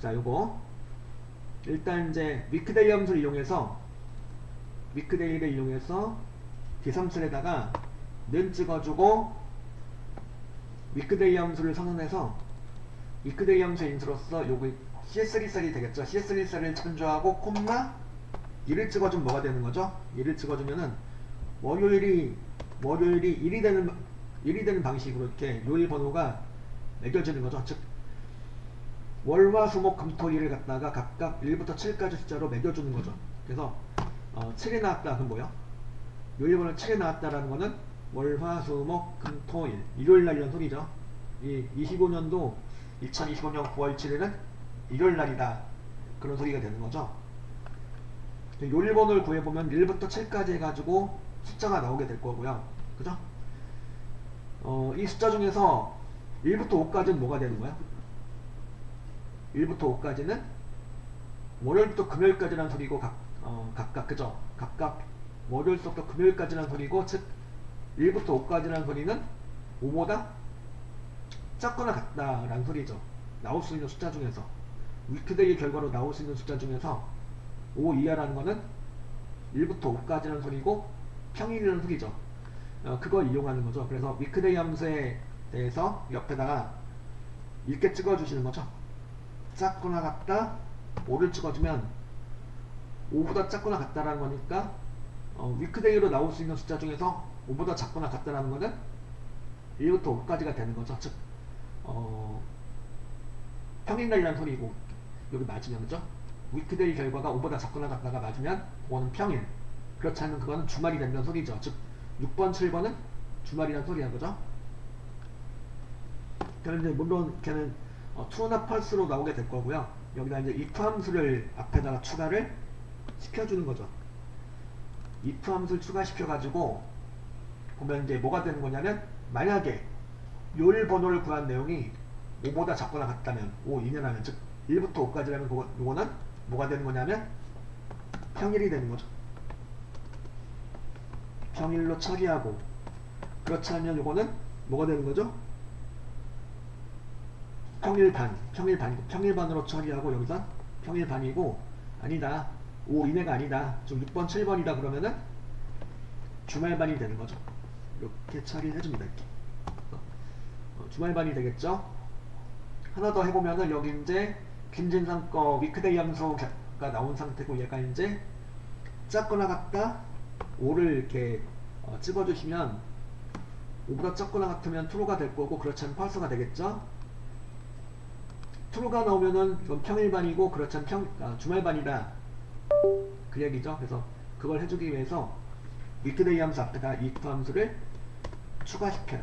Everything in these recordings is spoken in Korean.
자, 요거 일단 이제 위크데이 함수를 이용해서 위크데이를 이용해서 디삼슬에다가 는 찍어주고 위크데이 함수를 선언해서 위크데이 함수의 인수로서 요거 CS3셀이 되겠죠. CS3셀을 참조하고 콤마 1을 찍어주면 뭐가 되는 거죠? 1을 찍어주면은 월요일이 1이 되는 방식으로 이렇게 요일 번호가 매겨지는 거죠. 즉 월화수목금토일을 갖다가 각각 1부터 7까지 숫자로 매겨주는 거죠. 그래서 7이 나왔다. 그럼 뭐야? 요일 번호 7이 나왔다라는 거는 월화수목금토일 일요일 날이란 소리죠. 이 25년도 2025년 9월 7일은 일요일 날이다. 그런 소리가 되는 거죠. 요일 번호를 구해보면 1부터 7까지 해가지고 숫자가 나오게 될 거고요. 그죠? 이 숫자 중에서 1부터 5까지는 뭐가 되는 거야? 1부터 5까지는 월요일부터 금요일까지라는 소리고 각각 그죠? 각각 월요일부터 금요일까지라는 소리고 즉 1부터 5까지라는 소리는 5보다 작거나 같다라는 소리죠. 나올 수 있는 숫자 중에서 위크데이 결과로 나올 수 있는 숫자 중에서 5 이하라는 거는 1부터 5까지라는 소리고 평일이라는 소리죠. 그걸 이용하는 거죠. 그래서 위크데이 함수에 대해서 옆에다가 이렇게 찍어주시는 거죠. 작거나 같다 5를 찍어주면 5보다 작거나 같다라는 거니까 위크데이로 나올 수 있는 숫자 중에서 5보다 작거나 같다라는 거는 1부터 5까지가 되는 거죠. 즉 평일날이라는 소리고 여기 맞으면 그죠? 위크데이 결과가 5보다 작거나 같다가 맞으면 그거는 평일, 그렇지 않으면 그거는 주말이 된다는 소리죠. 즉 6번 7번은 주말이라는 소리야. 그죠? 그런데 물론 걔는 true나 false로 나오게 될 거고요. 여기다 이제 if 함수를 앞에다가 추가를 시켜주는 거죠. if 함수를 추가시켜 가지고 보면 이제 뭐가 되는 거냐면, 만약에 요일 번호를 구한 내용이 5보다 작거나 같다면, 5 이내라면, 즉 1부터 5까지라면 요거는 뭐가 되는 거냐면 평일이 되는 거죠. 평일로 처리하고, 그렇지 않으면 요거는 뭐가 되는 거죠? 평일반으로 처리하고, 여기서 평일반이고, 아니다 5 이내가 아니다 좀 6번 7번이다 그러면은 주말반이 되는 거죠. 이렇게 처리를 해줍니다. 이렇게 주말반이 되겠죠. 하나 더 해보면은 여기 이제 김진상 거 위크데이 함수가 나온 상태고, 얘가 이제 작거나 같다 5를 이렇게 찍어주시면 5보다 작거나 같으면 true가 될 거고, 그렇지 않으면 false가 되겠죠. true가 나오면은 이건 평일반이고, 그렇지 않으면 주말반이다 그 얘기죠. 그래서 그걸 해주기 위해서 위크데이 함수 앞에다 if 함수를 추가시켜요.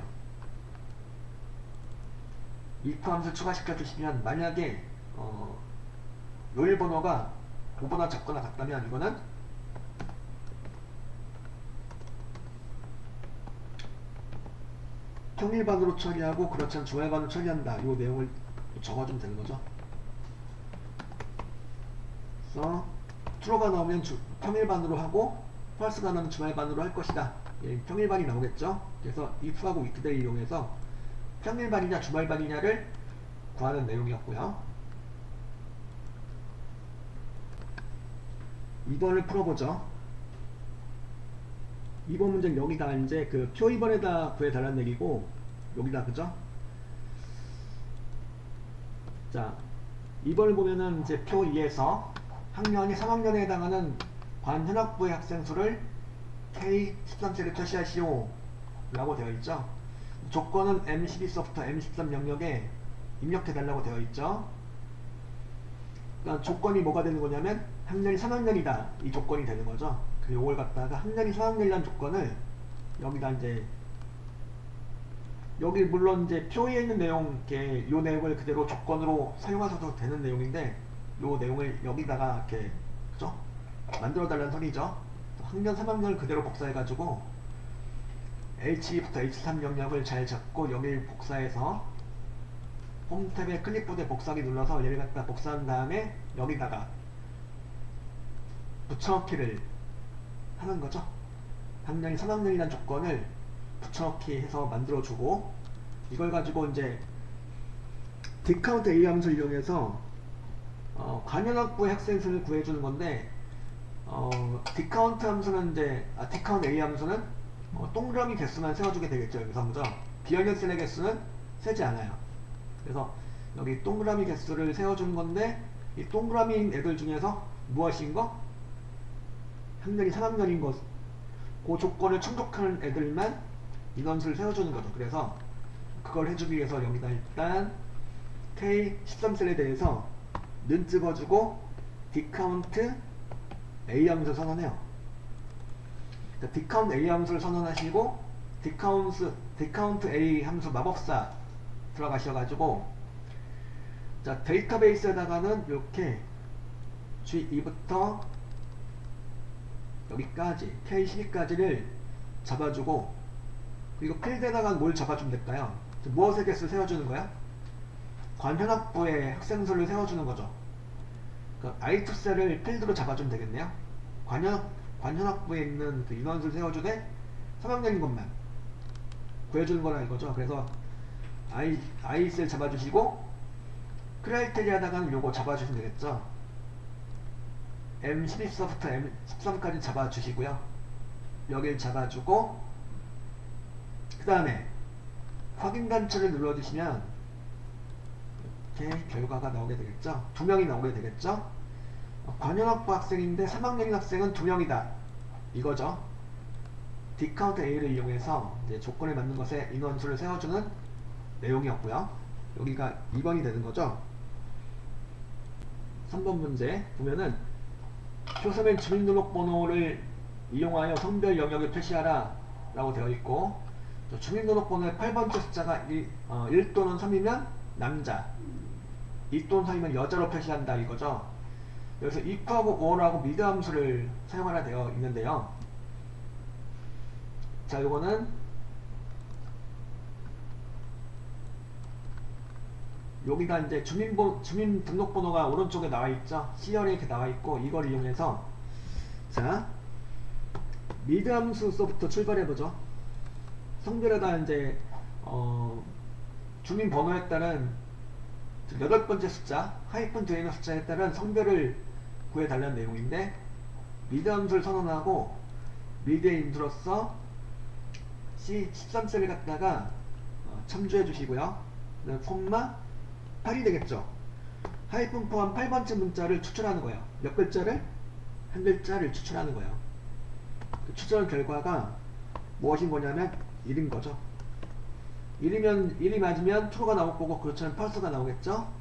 if 함수 추가시켜 주시면, 만약에 요일 번호가 5보다 작거나 같다면 이거는 평일반으로 처리하고, 그렇지 않으면 주말반으로 처리한다. 이 내용을 적어주면 되는 거죠. 그래서 true가 나오면 평일반으로 하고, false가 나오면 주말반으로 할 것이다. 예, 평일반이 나오겠죠. 그래서 if하고 위크데이 이용해서 평일반이냐 주말반이냐를 구하는 내용이었고요. 2번을 풀어보죠. 2번 문제는 여기다 이제 그 표 2번에다 구해달라는 얘기고, 여기다 그죠? 자, 2번을 보면은 이제 표 2에서 학년이 3학년에 해당하는 관현악부의 학생 수를 K13셀에 표시하시오 라고 되어 있죠. 조건은 M12서부터 M13 영역에 입력해달라고 되어 있죠. 그러니까 조건이 뭐가 되는 거냐면 학년이 3학년이다 이 조건이 되는 거죠. 그 요걸 갖다가 학년이 3학년이라는 조건을 여기다 이제, 여기 물론 이제 표에 있는 내용, 이렇게 요 내용을 그대로 조건으로 사용하셔도 되는 내용인데, 요 내용을 여기다가 이렇게 그죠? 만들어 달라는 소리죠. 학년 3학년을 그대로 복사해가지고 H2부터 H3 영역을 잘 잡고 여기를 복사해서 홈탭에 클립보드에 복사하기 눌러서 얘를 갖다 복사한 다음에 여기다가 붙여넣기를 하는 거죠. 학년이 3학년이라는 조건을 붙여넣기 해서 만들어주고, 이걸 가지고 이제 디카운트 A 함수를 이용해서 관현악부의 학생수를 구해주는 건데, 디카운트 함수는 이제, 디카운트 A 함수는 동그라미 개수만 세워주게 되겠죠. 여기서 그죠? 비연결 셀의 개수는 세지 않아요. 그래서 여기 동그라미 개수를 세워주는 건데, 이 동그라미인 애들 중에서 무엇인 거? 학년이 3학년인 것, 그 조건을 충족하는 애들만 인원수를 세워주는 거죠. 그래서 그걸 해주기 위해서 여기다 일단 K13셀에 대해서 는 찍어주고 디카운트 A 함수 선언해요. 디카운트 A 함수를 선언하시고 디카운트 A 함수 마법사 들어가셔가지고, 자, 데이터베이스에다가는 이렇게 G2부터 여기까지 K12까지를 잡아주고, 그리고 필드에다가 뭘 잡아주면 될까요? 무엇의 개수를 세워주는 거야? 관현악부의 학생수를 세워주는 거죠. 그 I2셀을 필드로 잡아주면 되겠네요. 관현악부에 있는 그 인원수를 세워주되 3학년인 것만 구해주는 거라 이거죠. 그래서 I셀 잡아주시고, 크라이테리아다가는 요거 잡아주시면 되겠죠. M12서부터 M13까지 잡아주시고요. 여길 잡아주고, 그 다음에 확인 단추를 눌러주시면 이렇게 결과가 나오게 되겠죠. 2명이 나오게 되겠죠. 관현악부 학생인데 3학년인 학생은 2명이다 이거죠. 디카운트 A를 이용해서 이제 조건에 맞는 것에 인원수를 세워주는 내용이었고요. 여기가 2번이 되는 거죠. 3번 문제 보면은 표서면 주민등록번호를 이용하여 성별 영역을 표시하라 라고 되어 있고, 주민등록번호의 8번째 숫자가 1 또는 3이면 남자, 2 또는 3이면 여자로 표시한다 이거죠. 여기서 if하고 or하고 미드 함수를 사용하라 되어 있는데요. 자, 요거는 여기가 이제 주민등록번호가 오른쪽에 나와 있죠. C열에 이렇게 나와 있고, 이걸 이용해서, 자, 미드 함수서부터 출발해 보죠. 성별에다 이제 주민번호에 따른 8번째 숫자, 하이픈 뒤에 있는 숫자에 따른 성별을 구해달라는 내용인데, 미드 함수를 선언하고 미드의 인수로서 C13셀을 갖다가 첨주해 주시고요. 콤마 8이 되겠죠. 하이픈 포함 8번째 문자를 추출하는 거예요. 몇 글자를? 한 글자를 추출하는 거예요. 그 추출 결과가 무엇인 거냐면 1인 거죠. 1이 맞으면 true가 나올 거고, 그렇지 않으면 false가 나오겠죠.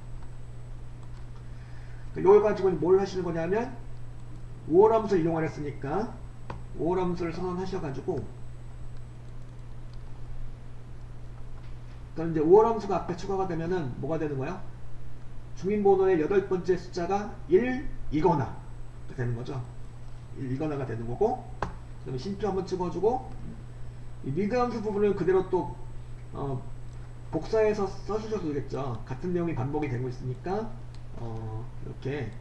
이걸 가지고 뭘 하시는 거냐면 or 함수를 이용을 했으니까 or 함수를 선언하셔가지고, 그럼 이제 or 함수가 앞에 추가가 되면은 뭐가 되는 거야? 주민번호의 8번째 숫자가 1이거나 되는 거죠. 1이거나가 되는 거고, 그다음에 심표 한번 찍어주고, 이 미드 함수 부분을 그대로 또 복사해서 써주셔도 되겠죠. 같은 내용이 반복이 되고 있으니까 이렇게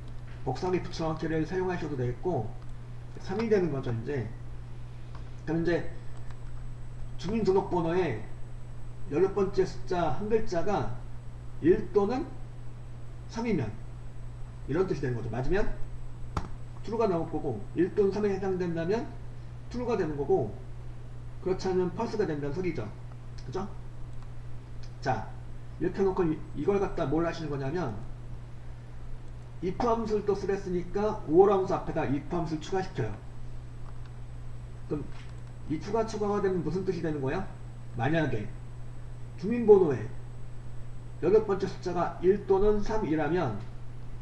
복사하기 붙여넣기를 사용하셔도 되겠고, 3이 되는 거죠. 이제 그럼 이제 주민등록번호의 8번째 숫자 한 글자가 1 또는 3이면 이런 뜻이 되는 거죠. 맞으면 true가 나올 거고, 1 또는 3에 해당된다면 true가 되는 거고, 그렇지 않으면 false가 된다는 소리죠. 그죠? 자, 이렇게 해놓고 이걸 갖다 뭘 하시는 거냐면, if 함수를 또 쓰랬으니까 or 함수 앞에다 if 함수를 추가시켜요. 그럼 if가 추가가 되면 무슨 뜻이 되는 거야? 만약에 주민번호에 8번째 숫자가 1 또는 3이라면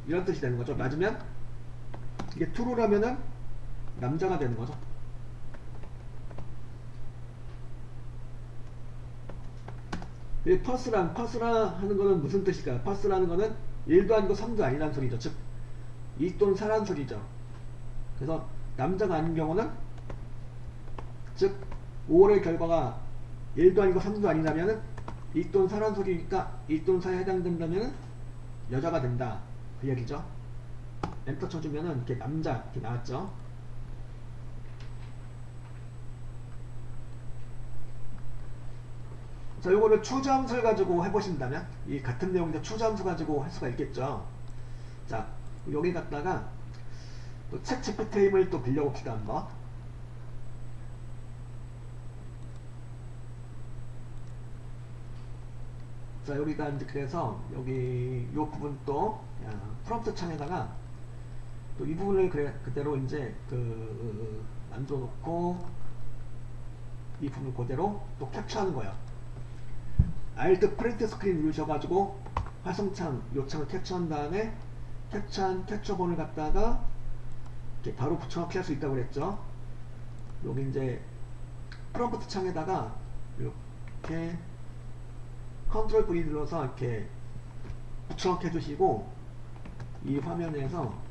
이런 뜻이 되는 거죠. 맞으면 이게 true라면은 남자가 되는 거죠. false라 하는 거는 무슨 뜻일까요? false라는 거는 1도 아니고 3도 아니라는 소리죠. 즉 2 또는 4라는 소리죠. 그래서 남자가 아닌 경우는, 즉 5월의 결과가 1도 아니고 3도 아니라면은 2 또는 4라는 소리니까 2 또는 4에 해당된다면은 여자가 된다 그 얘기죠. 엔터 쳐주면은 이렇게 남자 이렇게 나왔죠. 자, 요거를 추jam수를 가지고 해보신다면, 이 같은 내용인데 추jam수 가지고 할 수가 있겠죠. 자, 여기 갔다가 또 챗 GPT 힘을 또 빌려봅시다 한번. 자, 여기가 이제 그래서 여기 요 부분 또 프롬프트 창에다가 또 이 부분을 그대로 이제 만들어 놓고 이 부분 그대로 또 캡처하는 거예요. Alt 프린트 스크린 누르셔가지고 화성창 요창을 캡처한 다음에 캡처한 캡처본을 갖다가 이렇게 바로 붙여넣기 할 수 있다고 그랬죠. 여기 이제 프롬프트 창에다가 이렇게 컨트롤 V 눌러서 이렇게 붙여넣기 해주시고 이 화면에서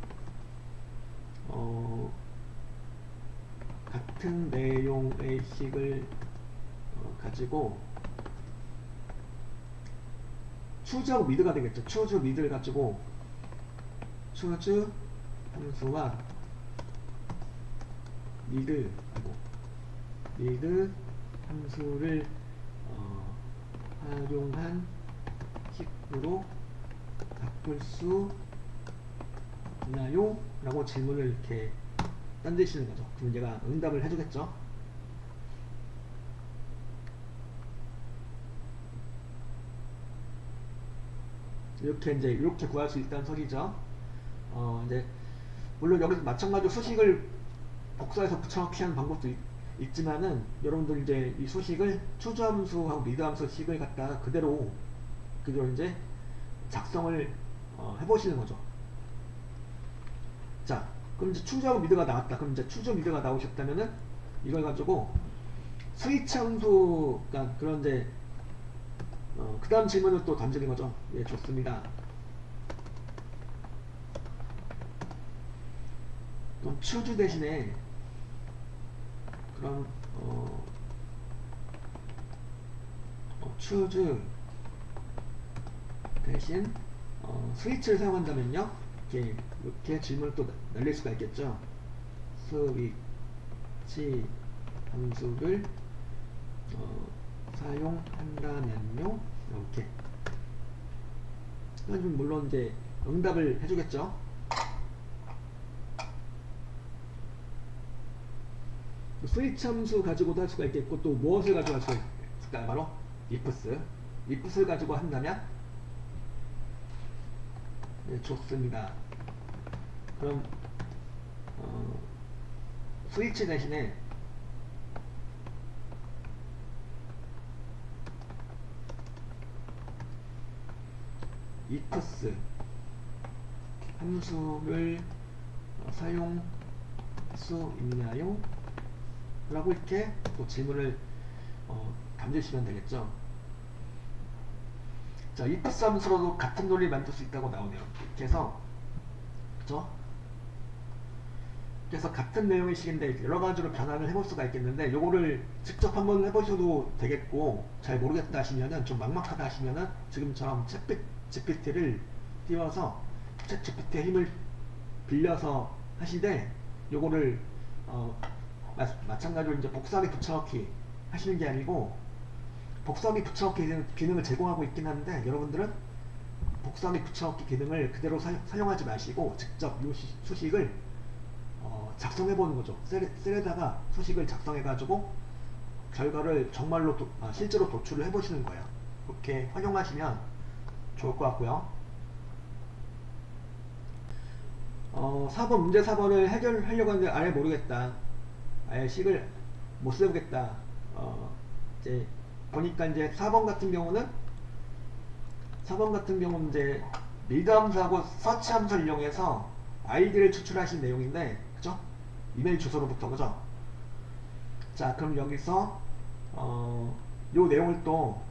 같은 내용의 식을 가지고 추즈하고 미드가 되겠죠. 추즈 미드를 가지고 추즈 함수와 미드 함수를 활용한 식으로 바꿀 수 있나요? 라고 질문을 이렇게 던지시는 거죠. 그럼 얘가 응답을 해주겠죠. 이렇게 구할 수 있다는 소리죠. 이제 물론 여기서 마찬가지로 수식을 복사해서 붙여넣기 하는 방법도 있지만은 여러분들 이제 이 수식을 추주함수하고 미드함수 식을 갖다가 그대로 이제 작성을 해보시는 거죠. 자, 그럼 이제 추주하고 미드가 나왔다. 그럼 이제 추주 미드가 나오셨다면은 이걸 가지고 스위치 함수, 그러니까 그런 이제 그 다음 질문을 또 던지는 거죠. 예, 좋습니다. 그럼 추주 대신에 그럼 추주 대신 스위치를 사용한다면요, 이렇게 질문을 또 날릴 수가 있겠죠. 스위치 함수를 사용한다면요, 이렇게. 물론 이제 응답을 해주겠죠. 스위치 함수 가지고도 할 수가 있겠고, 또 무엇을 가지고 할 수가 있을까요? 바로 ifs를 가지고 한다면, 네, 좋습니다. 그럼 스위치 대신에 ifs 함수를 사용할 수 있나요? 라고 이렇게 또 질문을 던지시면 되겠죠. 자, ifs 함수로도 같은 논리를 만들 수 있다고 나오네요. 이렇게 해서, 그죠? 그래서 같은 내용의 식인데 여러 가지로 변환을 해볼 수가 있겠는데, 요거를 직접 한번 해보셔도 되겠고, 잘 모르겠다 하시면은, 좀 막막하다 하시면은, 지금처럼 챗 GPT를 띄워서 챗 GPT의 힘을 빌려서 하시되, 요거를 마찬가지로 이제 복사하기 붙여넣기 하시는 게 아니고, 복사하기 붙여넣기 기능을 제공하고 있긴 한데, 여러분들은 복사하기 붙여넣기 기능을 그대로 사용하지 마시고 직접 이 수식을 작성해 보는 거죠. 셀에다가 수식을 작성해 가지고 결과를 정말로 실제로 도출을 해 보시는 거예요. 그렇게 활용하시면 좋을 것 같고요. 4번 문제 4번을 해결하려고 하는데 아예 모르겠다, 아예 식을 못 세우겠다. 이제 보니까 이제 4번 같은 경우는 이제 리드 함수하고 서치 함수를 이용해서 아이디를 추출하신 내용인데, 그죠? 이메일 주소로부터, 그죠? 자, 그럼 여기서 요 내용을 또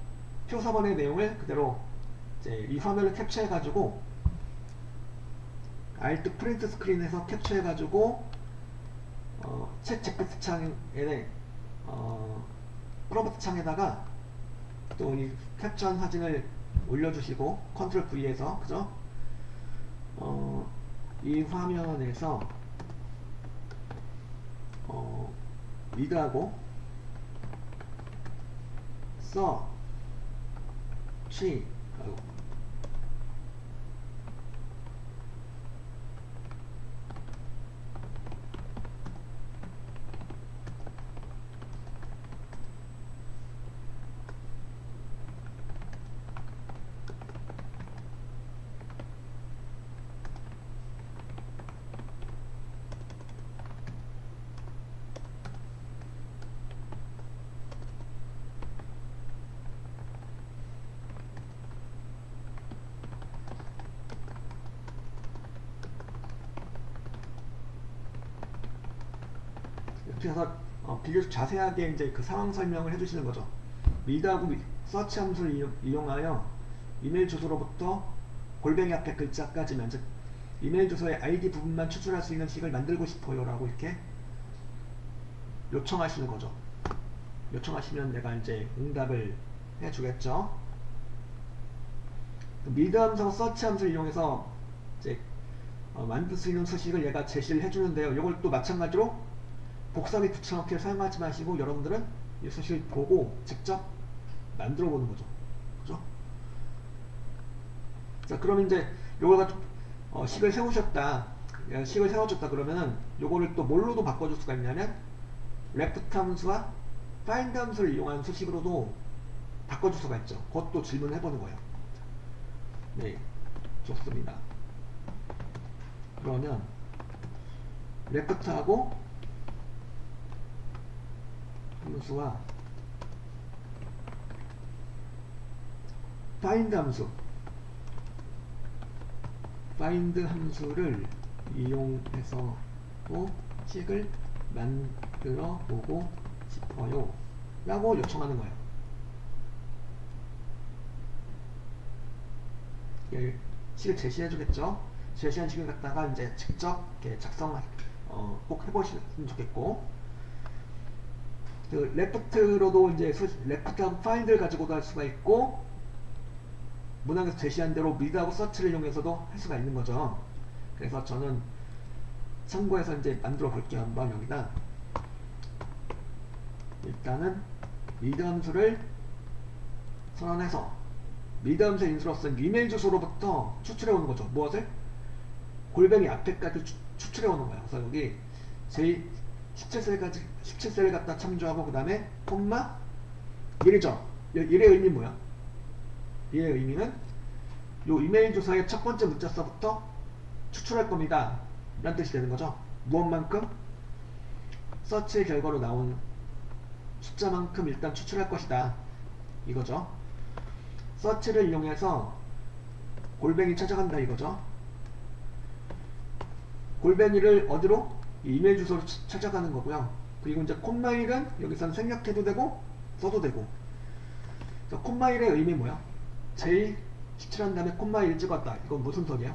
표 4번의 내용을 그대로 이제 이 화면을 캡처해 가지고 Alt 프린트 스크린에서 캡처해 가지고 챗 GPT 창에 프롬프트 창에다가 또 이 캡처한 사진을 올려주시고 컨트롤 V에서, 그죠? 이 화면에서 리드하고 서치 그래서 비교적 자세하게 이제 그 상황 설명을 해주시는 거죠. read하고 search 함수를 이용하여 이메일 주소로부터 골뱅이 앞에 글자까지만, 즉 이메일 주소의 ID 부분만 추출할 수 있는 식을 만들고 싶어요 라고 이렇게 요청하시는 거죠. 요청하시면 내가 이제 응답을 해주겠죠. read 함수하고 search 함수를 이용해서 이제 만들 수 있는 수식을 얘가 제시를 해주는데요. 이걸 또 마찬가지로 복사기 붙여넣기를 사용하지 마시고 여러분들은 이 수식을 보고 직접 만들어 보는 거죠. 그죠? 자, 그럼 이제 요걸 가지고 식을 세우셨다. 식을 세워줬다 그러면은 요거를 또 뭘로도 바꿔줄 수가 있냐면 left 함수와 find 함수를 이용한 수식으로도 바꿔줄 수가 있죠. 그것도 질문을 해보는 거예요. 네, 좋습니다. 그러면 left하고 함수와 find 함수를 이용해서 또 식을 만들어 보고 싶어요 라고 요청하는 거예요. 식을 제시해 주겠죠. 제시한 식을 갖다가 이제 직접 이렇게 작성 꼭 해보시면 좋겠고, 그 left로도 이제 left하고 find를 가지고도 할 수가 있고, 문항에서 제시한 대로 read하고 search를 이용해서도 할 수가 있는 거죠. 그래서 저는 참고해서 이제 만들어 볼게요. 한번 여기다 일단은 read 함수를 선언해서 read 함수의 인수로서 이메일 주소로부터 추출해 오는 거죠. 무엇을? 골뱅이 앞에까지 추출해 오는 거예요. 그래서 여기 제17셀을 갖다 참조하고 그 다음에 콤마 1이죠. 1의 의미 뭐야? 1의 의미는 요 이메일 주소의 첫 번째 문자서부터 추출할 겁니다 라는 뜻이 되는 거죠. 무엇만큼? 서치의 결과로 나온 숫자만큼 일단 추출할 것이다 이거죠. 서치를 이용해서 골뱅이 찾아간다 이거죠. 골뱅이를 어디로? 이메일 주소로 찾아가는 거고요. 그리고 이제 콤마일은 여기서는 생략해도 되고 써도 되고. 콤마일의 의미 뭐야? j17한 다음에 콤마 1 찍었다. 이건 무슨 소리야?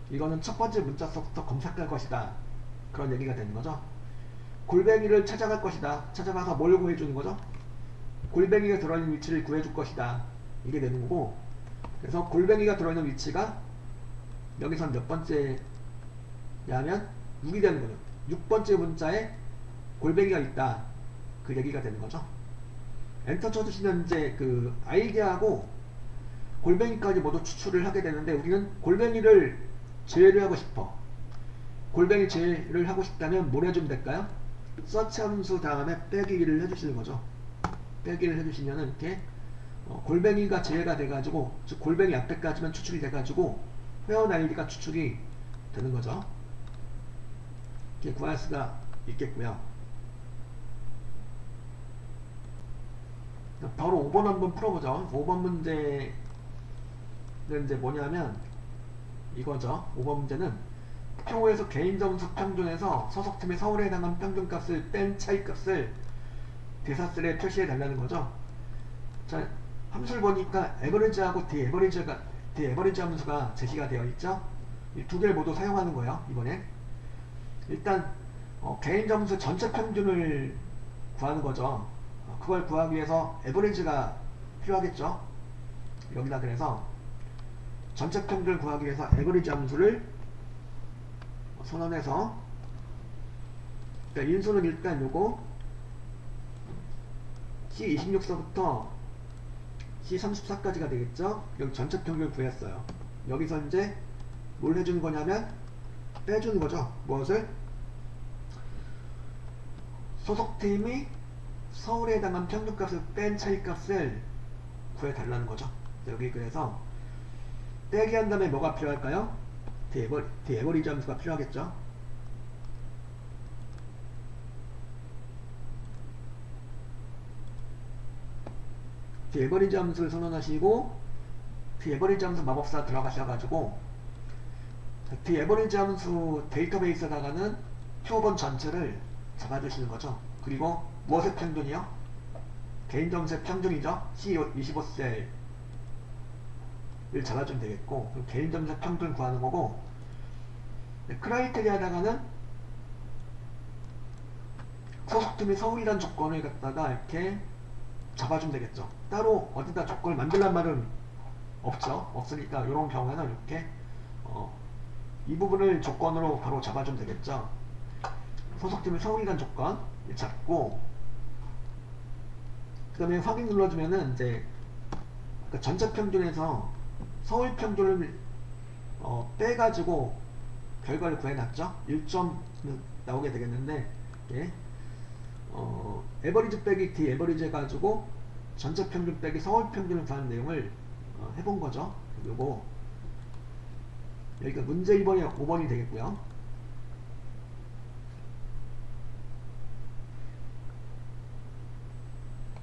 이거는 첫 번째 문자서부터 검색할 것이다. 그런 얘기가 되는 거죠. 골뱅이를 찾아갈 것이다. 찾아가서 뭘 구해주는 거죠? 골뱅이가 들어있는 위치를 구해줄 것이다. 이게 되는 거고, 그래서 골뱅이가 들어있는 위치가 여기선 몇 번째냐면 6이 되는 거죠. 6번째 문자에 골뱅이가 있다. 그 얘기가 되는 거죠. 엔터 쳐주시면 이제 그 아이디하고 골뱅이까지 모두 추출을 하게 되는데, 우리는 골뱅이를 제외를 하고 싶어. 골뱅이 제외를 하고 싶다면 뭘 해주면 될까요? 서치 함수 다음에 빼기를 해주시는 거죠. 빼기를 해주시면은 이렇게 골뱅이가 제외가 돼가지고, 즉 골뱅이 앞에까지만 추출이 돼가지고 회원 아이디가 추출이 되는 거죠. 이렇게 구할 수가 있겠고요. 바로 5번 한번 풀어보죠. 5번 문제는 이제 뭐냐면 이거죠. 5번 문제는 표에서 개인점수 평균에서 소속팀의 서울에 해당한 평균값을 뺀 차이값을 대사셀에 표시해 달라는 거죠. 자, 함수를 보니까 에버리지하고 디에버리지 함수가 제시가 되어 있죠. 이 두 개를 모두 사용하는 거예요. 이번에 일단 개인점수 전체 평균을 구하는 거죠. 그걸 구하기 위해서 에버리지가 필요하겠죠. 여기다 그래서 전체 평균을 구하기 위해서 에버리지 함수를 선언해서, 그러니까 인수는 일단 요거 C26서부터 C34까지가 되겠죠. 여기 전체 평균을 구했어요. 여기서 이제 뭘 해주는 거냐면 빼주는 거죠. 무엇을? 소속팀이 서울에 해당한 평균값을 뺀 차이값을 구해달라는 거죠. 여기 그래서 빼기 한 다음에 뭐가 필요할까요? 디에버리지 함수가 필요하겠죠. 디에버리지 함수를 선언하시고 디에버리지 함수 마법사 들어가셔가지고 디에버리지 함수 데이터베이스에다가는 표본 전체를 잡아주시는 거죠. 그리고 무엇의 평균이요? 개인 점수의 평균이죠. C25셀을 잡아주면 되겠고, 그럼 개인 점수의 평균을 구하는 거고, 크라이테리아다가는 소속팀이 서울이란 조건을 갖다가 이렇게 잡아주면 되겠죠. 따로 어디다 조건을 만들란 말은 없죠. 없으니까 이런 경우에는 이렇게 이 부분을 조건으로 바로 잡아주면 되겠죠. 소속팀이 서울이란 조건 잡고, 그 다음에 확인 눌러주면은 이제 전체 평균에서 서울 평균을 빼가지고 결과를 구해놨죠. 1점 나오게 되겠는데, 예. 에버리지 빼기 D 에버리지 해가지고 전체 평균 빼기 서울 평균을 구하는 내용을 해본 거죠. 요거 여기가 문제 1번이 5번이 되겠고요.